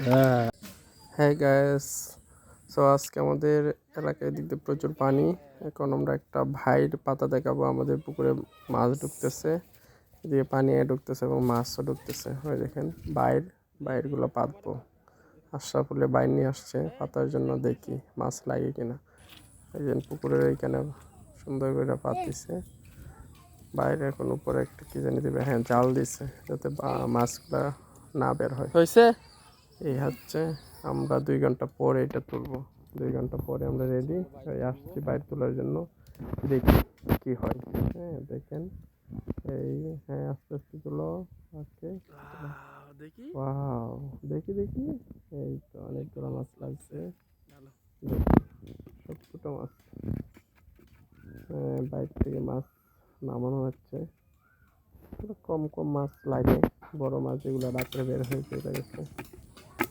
হ্যাঁ guys, so আজকে আমাদের এলাকায় দিক দিয়ে প্রচুর পানি। এখন আমরা একটা ভাইয়ের পাতা দেখাবো। আমাদের পুকুরে মাছ ঢুকতেছে, এদিকে পানি ঢুকতেছে এবং মাছও ঢুকতেছে। ওই দেখেন বাইরগুলো পাতবো। আশরাফুলে বাইর নিয়ে আসছে পাতার জন্য, দেখি মাছ লাগে কিনা। এই যে পুকুরের এইখানে সুন্দর করে পাতিছে। বাইরে এখন উপরে একটা কি জানি দেবে, হ্যাঁ জাল দিছে যাতে মাছগুলা না বের হয়। হয়েছে এই হচ্ছে, আমরা 2 ঘন্টা পরে এটা তুলবো। 2 ঘন্টা পরে আমরা রেডি আসছি বাইরে তোলার জন্য। দেখি কি হয়। হ্যাঁ দেখেন, এই হ্যাঁ আস্তে আস্তে তুলো। ওকে দেখি, ওয়াও দেখি দেখি, এই তো অনেকগুলো মাছ লাগছে। সব ছোট মাছ, বাইর থেকে মাছ নামানো হচ্ছে। কম কম মাছ লাগে, বড় মাছ যেগুলো রাত্রে বের হয়ে চলে গেছে,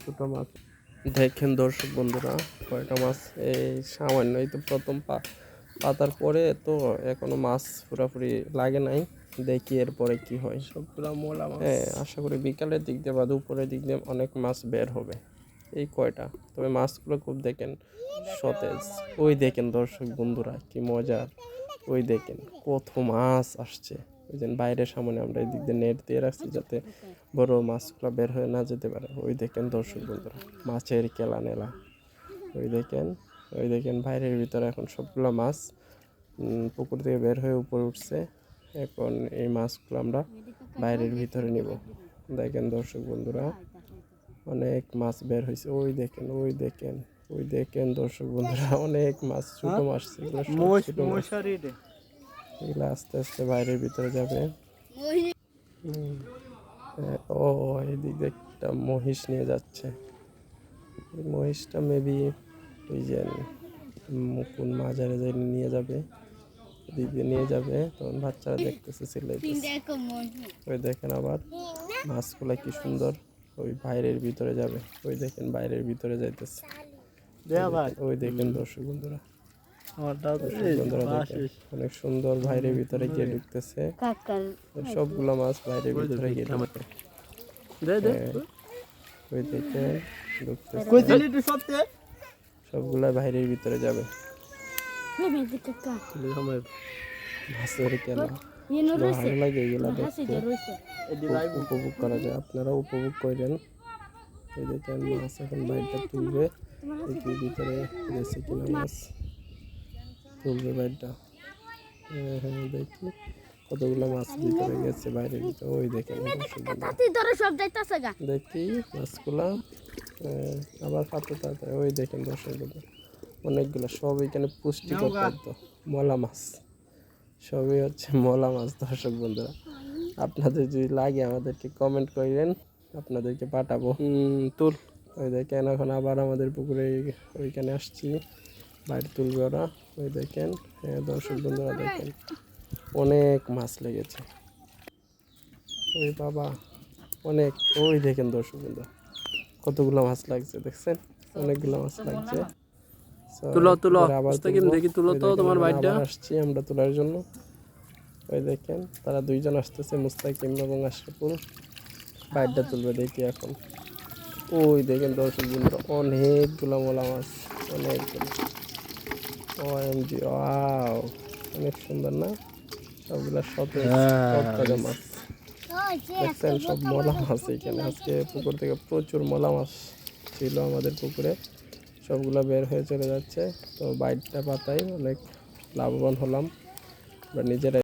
ছোট মাছ দেখেন দর্শক বন্ধুরা কয়টা মাছ। এই সামান্য, এই তো প্রথম পাতার পরে তো এখনো মাছ পুরোপুরি লাগে নাই। দেখি এরপরে কি হয়। সবগুলো মোলা মাছ, হ্যাঁ আশা করি বিকালের দিক দিয়ে বা দুপুরের দিক দিয়ে অনেক মাছ বের হবে। এই কয়টা, তবে মাছগুলো খুব দেখেন সতেজ। ওই দেখেন দর্শক বন্ধুরা কি মজার, ওই দেখেন কত মাছ আসছে। ওই যে বাইরের সামনে আমরা এই দিক দিয়ে নেট দিয়ে রাখছি যাতে বড় মাছগুলো বের হয়ে না যেতে পারে। ওই দেখেন দর্শক বন্ধুরা মাছের কেলা নেলা। ওই দেখেন বাইরের ভিতরে এখন সবগুলো মাছ পুকুর থেকে বের হয়ে উপরে উঠছে। এখন এই মাছগুলো আমরা বাইরের ভিতরে নিব। দেখেন দর্শক বন্ধুরা অনেক মাছ বের হয়েছে। ওই দেখেন দর্শক বন্ধুরা অনেক মাছ, ছোট মাছ, এগুলো আস্তে আস্তে বাইরের ভিতরে যাবে। ও এদিক দিয়ে একটা মহিষ নিয়ে যাচ্ছে। এই মহিষটা মেবি ওই যে কোন মাজারে যাই নিয়ে যাবে, এদিক দিয়ে নিয়ে যাবে। তখন বাচ্চারা দেখতেছে চিল্লাইতেছে। ওই দেখেন আবার মাছগুলা কি সুন্দর ওই বাইরের ভিতরে যাবে। ওই দেখেন বাইরের ভিতরে যাইতেছে। ওই দেখেন দর্শক বন্ধুরা, অনেক সুন্দর বাইরের ভিতরে গিয়ে ঢুকতেছে। সবগুলো মাছ বাইরের ভিতরে গিয়ে ঢুকবে। ওই দেখেন ঢুকতেছে, সবগুলা বাইরের ভিতরে যাবে। মাছের কেনা ভালো লাগে, এগুলা দেখতে উপভোগ করা যায়। আপনারা উপভোগ করেন। এই দেখেন মাছ এখন বাইরটা তুলবে, দেখি ভিতরে গেছে কিনা মাছ। তুলবে বাইরটা, হ্যাঁ দেখি কতগুলো মাছ ভিতরে গেছে বাইরের ভিতরে। ওই দেখেন দেখি মাছগুলা আবার পাতে তাতে। ওই দেখেন দর্শক অনেকগুলো, সব এখানে পুষ্টিকর খাদ্য। মলা মাছ, সবই হচ্ছে মলা মাছ। দর্শক বন্ধুরা আপনাদের যদি লাগে আমাদেরকে কমেন্ট করেন, আপনাদেরকে পাঠাবো। তুল, ওই দেখেন এখন আবার আমাদের পুকুরে ওইখানে আসছি, বাইরে তুলবে ওরা। ওই দেখেন, হ্যাঁ দর্শক বন্ধুরা দেখেন অনেক মাছ লেগেছে। ওই বাবা অনেক, ওই দেখেন দর্শক বন্ধুরা কতগুলো মাছ লাগছে, দেখছেন অনেকগুলো মাছ লাগছে। আবার আসছি আমরা তোলার জন্য। ওই দেখেন তারা 2 জন আসতেছে, মুস্তাকিম এবং আশরাফুল। বাইরটা তুলবে দেখি এখন। ওই দেখেন দর্শক বন্ধুরা অনেকগুলো মোলা মাছ, অনেকগুলো। OMG, ওয়াও অনেক সুন্দর না, সবগুলা সতেজ তরতাজা মাছ। দেখছেন সব মলা মাছ এখানে। আজকে পুকুর থেকে প্রচুর মলা মাছ ছিল আমাদের পুকুরে, সবগুলা বের হয়ে চলে যাচ্ছে। তো বাইরটা পাতাই অনেক লাভবান হলাম, বা নিজেরা